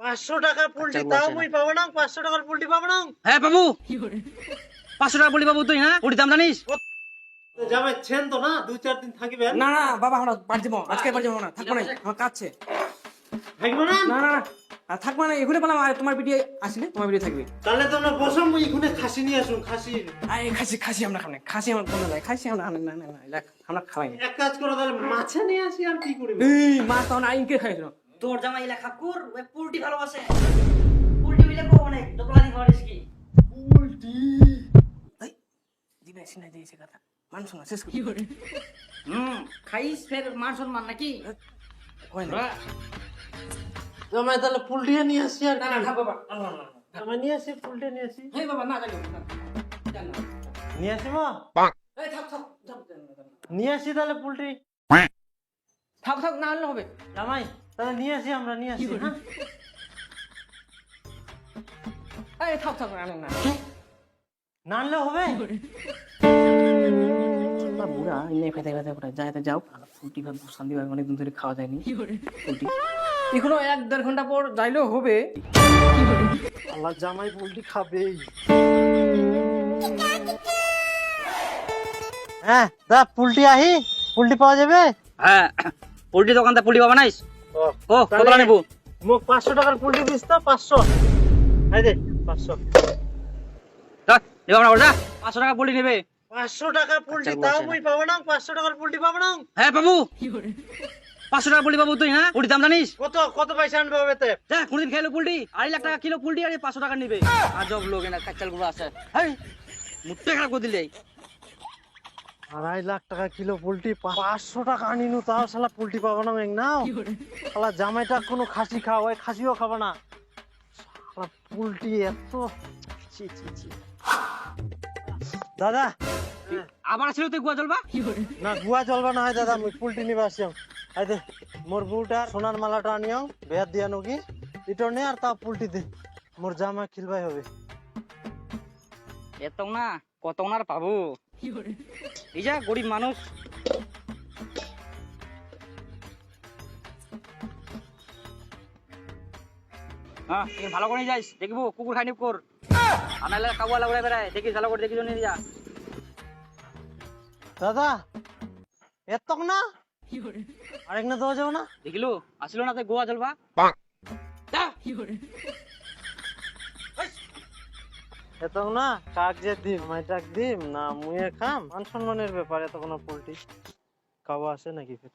500 টাকা পোল্ট্রি তাও মুই পাবো না? 500 টাকার পোল্ট্রি পাবো না? হ্যাঁ বাবু 500 টাকা পোল্ট্রি পাবো তুই, হ্যাঁ পোল্ট্রি দাম জানিস? জামাই ছেন তো না 2-4 দিন থাকিবেন? না না বাবা, আমরা বাড়ি যাবো, আজকে বাড়ি যাবো না, থাকবো না, আমার কাছে থাকবো না? না না না, আর থাকবো না, এখানে বললাম, আর তোমার ভিডিও আসলে তোমার ভিডিও থাকবে। তাহলে তোমরা বসো, মুই এখানে খাসি নিয়ে আসুন। খাসি আরে খাসি খাসি আমরা খাবো না, খাসি আমার কোনো নাই, খাসি আমরা না না না না, আমরা খাওয়াই না। এক কাজ করো তাহলে, মাছে নিয়ে আসি আর কি করবি? এই মাছ তো না ইনকে খাইছিল। তোর জামাই এলা খাকুর ওই পোল্ট্রি ভালোবাসে, পোল্ট্রি মিলে কো অনেক দোকলা দি পারিস কি? এই দিবে সিনা দিয়েছে কথা, মানুষ না শেষ করি খাইস ফের মান সম্মান নাকি? হয় না। জামাই তাহলে পোল্ট্রি নিয়ে আসি আর না কি? না থাক বাবা, না না না, জামাই নিয়ে আসি, পোল্ট্রি নিয়ে আসি। এই বাবা না যাই না, জান না, নিয়ে আসি মা, এই থাক থাক থাক, নিয়ে আসি তাহলে পোল্ট্রি। থাক থাক না হলে হবে। জামাই তাহলে নিয়ে আসি, আমরা নিয়ে আসি। হ্যাঁ এই থাক থাক না না না আনলে হবে? না বুড়া এনে খেতে খেতে করে যায় তো যাও, ফুটি ভাত শান্তি ভাবে অনেকদিন ধরে খাওয়া যায়নি ফুটি, এখনো 1-1.5 ঘন্টা পর যাইলেও হবে। আল্লাহ, জামাই পোল্ট্রি খাবেই। হ্যাঁ দা, পোল্ট্রি আহি, পোল্ট্রি পাওয়া যাবে? হ্যাঁ পোল্ট্রি দোকানতে পোল্ট্রি পাবা নাইস? ও কতটা নেবো? মোক 500 টাকার পোল্ট্রি দিস তো। 500 এই দে, 500। দেবো আমরা বলছা 500 টাকা পোল্ট্রি নেবে? 500 টাকা পোল্ট্রি আচ্ছা, তাও বলছে মুই পাবো না? 500 টাকার পোল্ট্রি পাবো না? হ্যাঁ বাবু 500 টাকা পোল্ট্রি পাবো তুই, হ্যাঁ পোল্ট্রি দাম জানিস? কত কত পয়সা আনবে ওতে? যা কোনদিন খেলো পোল্ট্রি 2.5 লাখ টাকা কিলো পোল্ট্রি আর 500 টাকা নিবে। আজব লোক এনা কাচ্চাল গুলো আছে, হেই মুটে খারাপ করে দিলে। 2.5 লাখ টাকা কিলো পোল্ট্রি, 500 টাকা আনিনু তাও শালা পোল্ট্রি পাবো না? এক নাও শালা, জামাইটা কোনো খাসি খাও, ওই খাসিও খাবো না শালা, পোল্ট্রি এত ছি ছি ছি। দাদা আবার ছিল তুই গুয়া জলবা? না, গুয়া চলবা না হয় দাদা, মুই পোল্ট্রি নিবা আসিয়াম। আইদে মোর বউটা সোনার মালাটা আনিয়াও, বেয়ার দিয়া নকি ইটো নে, আর তা পোল্ট্রি দে, মোর জামা খিলবাই হবে। এত না কত না আর পাবো, এই যা গরিব মানুষ। হ্যাঁ তুই ভালো করে যাইস, দেখবো কুকুর খাইনি কর, আনালে কাবুয়া লাগবে বেড়ায়, দেখিস ভালো করে, দেখিস নিয়ে যা। দাদা এত না আরেক না দেওয়া যাবে না? দেখিলো আসলো না, তাই গোয়া চলবা যা। এত না কাক যে দিম, মাইটাক দিম না মুয়ে খাম, মান সম্মানের ব্যাপার, এত কোনো পোল্ট্রি খাওয়া আছে নাকি ফের?